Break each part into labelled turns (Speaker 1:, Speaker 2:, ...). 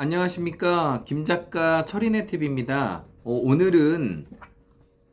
Speaker 1: 안녕하십니까. 김작가 철인의 팁입니다. 오늘은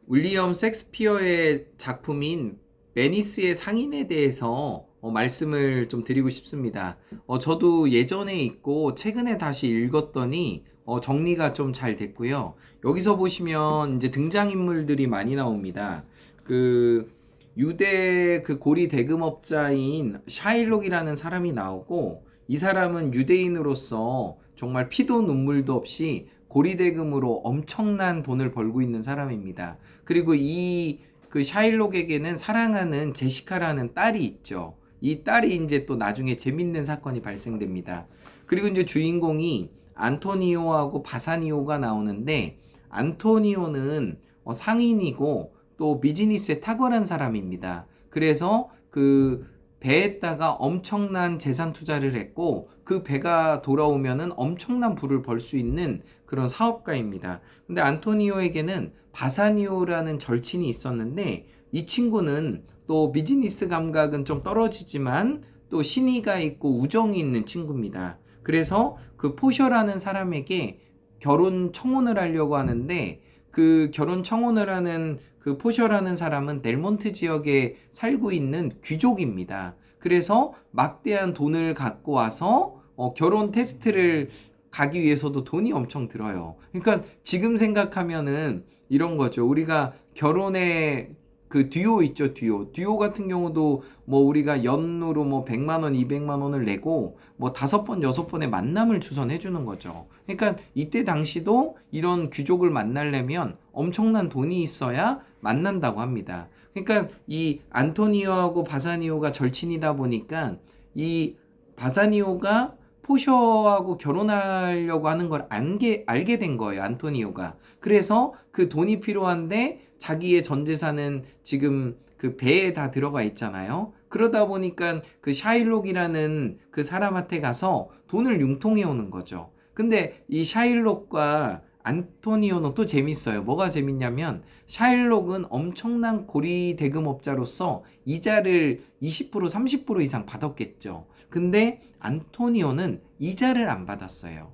Speaker 1: 윌리엄 셰익스피어의 작품인 베니스의 상인에 대해서 말씀을 좀 드리고 싶습니다. 저도 예전에 읽고 최근에 다시 읽었더니 정리가 좀 잘 됐고요. 여기서 보시면 이제 등장인물들이 많이 나옵니다. 그 유대 그 고리 대금업자인 샤일록이라는 사람이 나오고, 이 사람은 유대인으로서 정말 피도 눈물도 없이 고리대금으로 엄청난 돈을 벌고 있는 사람입니다. 그리고 이 그 샤일록에게는 사랑하는 제시카라는 딸이 있죠. 이 딸이 이제 또 나중에 재밌는 사건이 발생됩니다. 그리고 이제 주인공이 안토니오하고 바사니오가 나오는데, 안토니오는 상인이고 또 비즈니스에 탁월한 사람입니다. 그래서 그 배에다가 엄청난 재산 투자를 했고, 그 배가 돌아오면은 엄청난 부를 벌 수 있는 그런 사업가입니다. 근데 안토니오에게는 바사니오라는 절친이 있었는데, 이 친구는 또 비즈니스 감각은 좀 떨어지지만 또 신의가 있고 우정이 있는 친구입니다. 그래서 그 포셔라는 사람에게 결혼 청혼을 하려고 하는데, 그 결혼 청혼을 하는 그 포셔라는 사람은 델몬트 지역에 살고 있는 귀족입니다. 그래서 막대한 돈을 갖고 와서 결혼 테스트를 가기 위해서도 돈이 엄청 들어요. 그러니까 지금 생각하면은 이런 거죠. 우리가 결혼에 그 듀오 있죠, 듀오 같은 경우도 뭐 우리가 연으로 뭐 100만 원, 200만 원을 내고 뭐 5번, 6번의 만남을 주선해 주는 거죠. 그러니까 이때 당시도 이런 귀족을 만나려면 엄청난 돈이 있어야 만난다고 합니다. 그러니까 이 안토니오하고 바사니오가 절친이다 보니까 이 바사니오가 포셔하고 결혼하려고 하는 걸 알게 된 거예요, 안토니오가. 그래서 그 돈이 필요한데 자기의 전 재산은 지금 그 배에 다 들어가 있잖아요. 그러다 보니까 그 샤일록이라는 그 사람한테 가서 돈을 융통해 오는 거죠. 근데 이 샤일록과 안토니오는 또 재밌어요. 뭐가 재밌냐면, 샤일록은 엄청난 고리 대금업자로서 이자를 20% 30% 이상 받았겠죠. 근데 안토니오는 이자를 안 받았어요.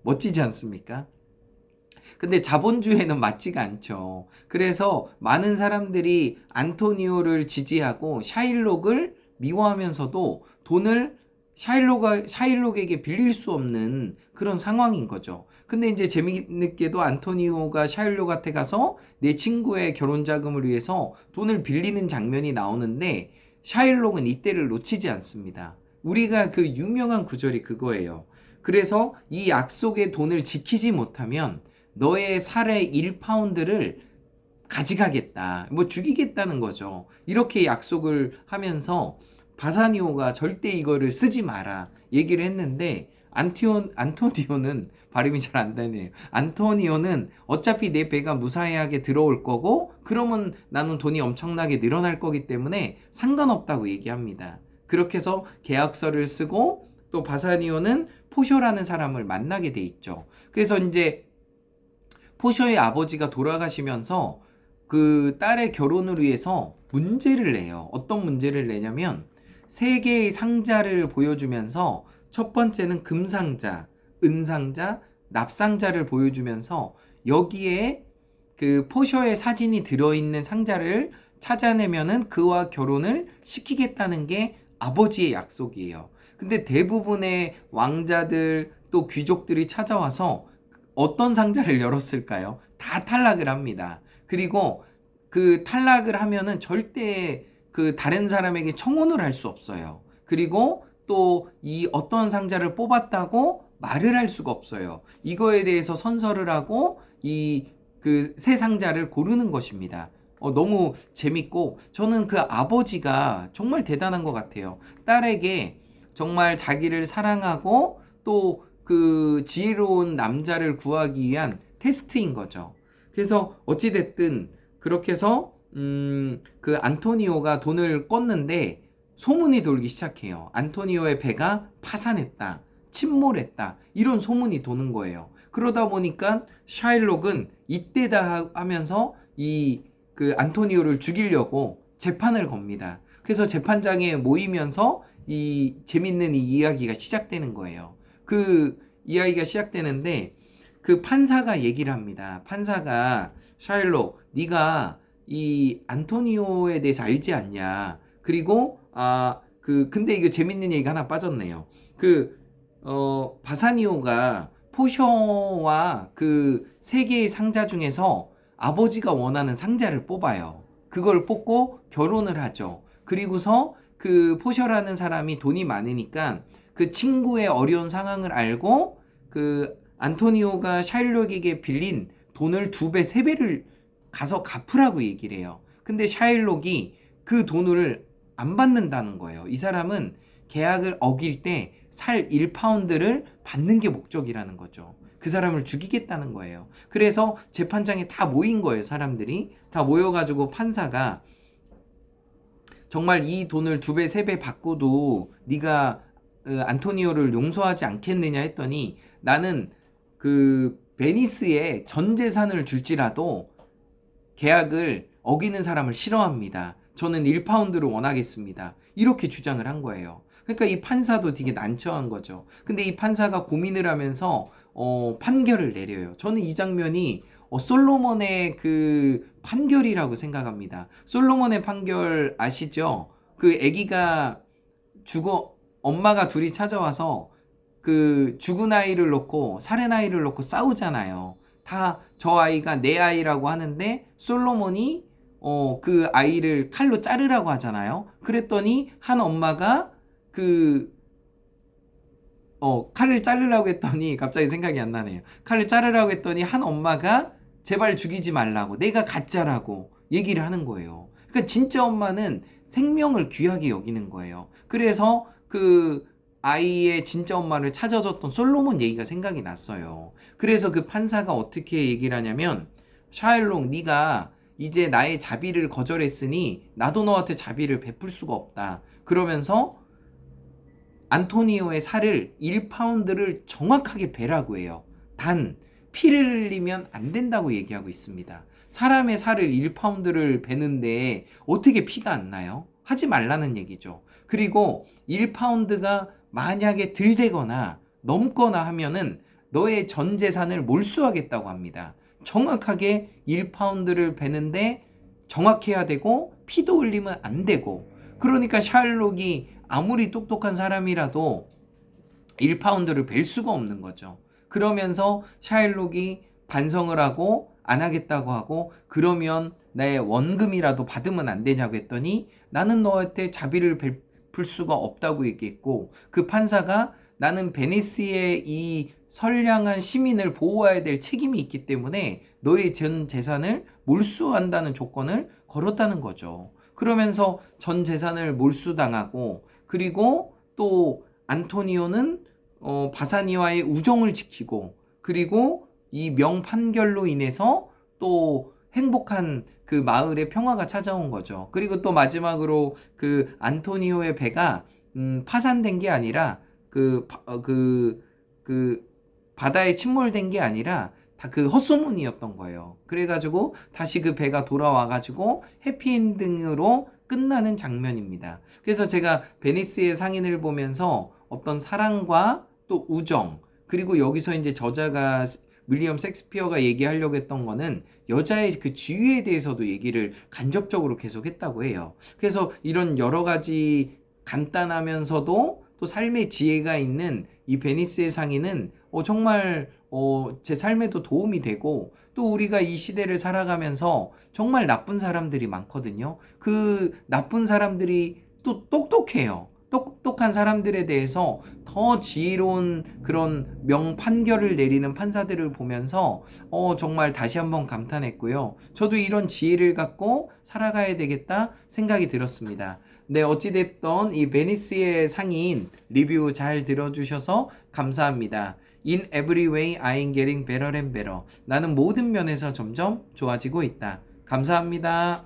Speaker 1: 멋지지 않습니까? 근데 자본주의에는 맞지가 않죠. 그래서 많은 사람들이 안토니오를 지지하고 샤일록을 미워하면서도 돈을 샤일록에게 빌릴 수 없는 그런 상황인 거죠. 근데 이제 재미있게도 안토니오가 샤일록한테 가서 내 친구의 결혼 자금을 위해서 돈을 빌리는 장면이 나오는데, 샤일록은 이때를 놓치지 않습니다. 우리가 그 유명한 구절이 그거예요. 그래서 이 약속의 돈을 지키지 못하면 너의 살의 1파운드를 가져가겠다, 뭐 죽이겠다는 거죠. 이렇게 약속을 하면서 바사니오가 절대 이거를 쓰지 마라 얘기를 했는데, 안토니오는 발음이 잘 안 되네요. 안토니오는 어차피 내 배가 무사하게 들어올 거고, 그러면 나는 돈이 엄청나게 늘어날 거기 때문에 상관없다고 얘기합니다. 그렇게 해서 계약서를 쓰고, 또 바사니오는 포쇼라는 사람을 만나게 돼 있죠. 그래서 이제 포셔의 아버지가 돌아가시면서 그 딸의 결혼을 위해서 문제를 내요. 어떤 문제를 내냐면, 세 개의 상자를 보여주면서 첫 번째는 금상자, 은상자, 납상자를 보여주면서 여기에 그 포셔의 사진이 들어있는 상자를 찾아내면은 그와 결혼을 시키겠다는 게 아버지의 약속이에요. 근데 대부분의 왕자들 또 귀족들이 찾아와서 어떤 상자를 열었을까요? 다 탈락을 합니다. 그리고 그 탈락을 하면은 절대 그 다른 사람에게 청혼을 할 수 없어요. 그리고 또 이 어떤 상자를 뽑았다고 말을 할 수가 없어요. 이거에 대해서 선서를 하고 이 그 새 상자를 고르는 것입니다. 너무 재밌고, 저는 그 아버지가 정말 대단한 것 같아요. 딸에게 정말 자기를 사랑하고 또 그 지혜로운 남자를 구하기 위한 테스트인 거죠. 그래서 어찌됐든 그렇게 해서 그 안토니오가 돈을 꿨는데 소문이 돌기 시작해요. 안토니오의 배가 파산했다, 침몰했다, 이런 소문이 도는 거예요. 그러다 보니까 샤일록은 이때다 하면서 이 그 안토니오를 죽이려고 재판을 겁니다. 그래서 재판장에 모이면서 이 재밌는 이 이야기가 시작되는 거예요. 그 이야기가 시작되는데 그 판사가 얘기를 합니다. 판사가 샤일록, 네가 이 안토니오에 대해서 알지 않냐? 그리고 근데 이거 재밌는 얘기가 하나 빠졌네요. 바사니오가 포셔와 그 세 개의 상자 중에서 아버지가 원하는 상자를 뽑아요. 그걸 뽑고 결혼을 하죠. 그리고서 그 포셔라는 사람이 돈이 많으니까 그 친구의 어려운 상황을 알고 그 안토니오가 샤일록에게 빌린 돈을 2배, 3배를 가서 갚으라고 얘기를 해요. 근데 샤일록이 그 돈을 안 받는다는 거예요. 이 사람은 계약을 어길 때 살 1파운드를 받는 게 목적이라는 거죠. 그 사람을 죽이겠다는 거예요. 그래서 재판장에 다 모인 거예요. 사람들이 다 모여가지고 판사가 정말 이 돈을 2배, 3배 받고도 네가 안토니오를 용서하지 않겠느냐 했더니 나는 그 베니스에 전 재산을 줄지라도 계약을 어기는 사람을 싫어합니다. 저는 1파운드를 원하겠습니다. 이렇게 주장을 한 거예요. 그러니까 이 판사도 되게 난처한 거죠. 근데 이 판사가 고민을 하면서 판결을 내려요. 저는 이 장면이 솔로몬의 그 판결이라고 생각합니다. 솔로몬의 판결 아시죠? 그 아기가 엄마가 둘이 찾아와서 그 죽은 아이를 놓고 살인 아이를 놓고 싸우잖아요. 다 저 아이가 내 아이라고 하는데 솔로몬이 그 아이를 칼로 자르라고 하잖아요. 그랬더니 한 엄마가 칼을 자르라고 했더니 갑자기 생각이 안 나네요. 칼을 자르라고 했더니 한 엄마가 제발 죽이지 말라고, 내가 가짜라고 얘기를 하는 거예요. 그러니까 진짜 엄마는 생명을 귀하게 여기는 거예요. 그래서 그 아이의 진짜 엄마를 찾아줬던 솔로몬 얘기가 생각이 났어요. 그래서 그 판사가 어떻게 얘기를 하냐면, 샤일록, 네가 이제 나의 자비를 거절했으니 나도 너한테 자비를 베풀 수가 없다. 그러면서 안토니오의 살을 1파운드를 정확하게 베라고 해요. 단 피를 흘리면 안 된다고 얘기하고 있습니다. 사람의 살을 1파운드를 베는데 어떻게 피가 안 나요? 하지 말라는 얘기죠. 그리고 1파운드가 만약에 들되거나 넘거나 하면은 너의 전 재산을 몰수하겠다고 합니다. 정확하게 1파운드를 베는데 정확해야 되고 피도 흘리면 안 되고, 그러니까 샤일록이 아무리 똑똑한 사람이라도 1파운드를 벨 수가 없는 거죠. 그러면서 샤일록이 반성을 하고 안 하겠다고 하고, 그러면 내 원금이라도 받으면 안 되냐고 했더니 나는 너한테 자비를 베풀 수가 없다고 얘기했고, 그 판사가 나는 베니스의 이 선량한 시민을 보호해야 될 책임이 있기 때문에 너의 전 재산을 몰수한다는 조건을 걸었다는 거죠. 그러면서 전 재산을 몰수당하고, 그리고 또 안토니오는 바사니와의 우정을 지키고, 그리고 이 명판결로 인해서 또 행복한 그 마을의 평화가 찾아온 거죠. 그리고 또 마지막으로 그 안토니오의 배가 파산된 게 아니라 그 바다에 침몰된 게 아니라 다 그 헛소문이었던 거예요. 그래가지고 다시 그 배가 돌아와가지고 해피엔딩으로 끝나는 장면입니다. 그래서 제가 베니스의 상인을 보면서 어떤 사랑과 또 우정, 그리고 여기서 이제 저자가 윌리엄 셰익스피어가 얘기하려고 했던 거는 여자의 그 지위에 대해서도 얘기를 간접적으로 계속 했다고 해요. 그래서 이런 여러 가지 간단하면서도 또 삶의 지혜가 있는 이 베니스의 상인은 정말 제 삶에도 도움이 되고, 또 우리가 이 시대를 살아가면서 정말 나쁜 사람들이 많거든요. 그 나쁜 사람들이 또 똑똑해요. 똑똑한 사람들에 대해서 더 지혜로운 그런 명판결을 내리는 판사들을 보면서 정말 다시 한번 감탄했고요. 저도 이런 지혜를 갖고 살아가야 되겠다 생각이 들었습니다. 네, 어찌됐던 이 베니스의 상인 리뷰 잘 들어주셔서 감사합니다. In every way, I'm getting better and better. 나는 모든 면에서 점점 좋아지고 있다. 감사합니다.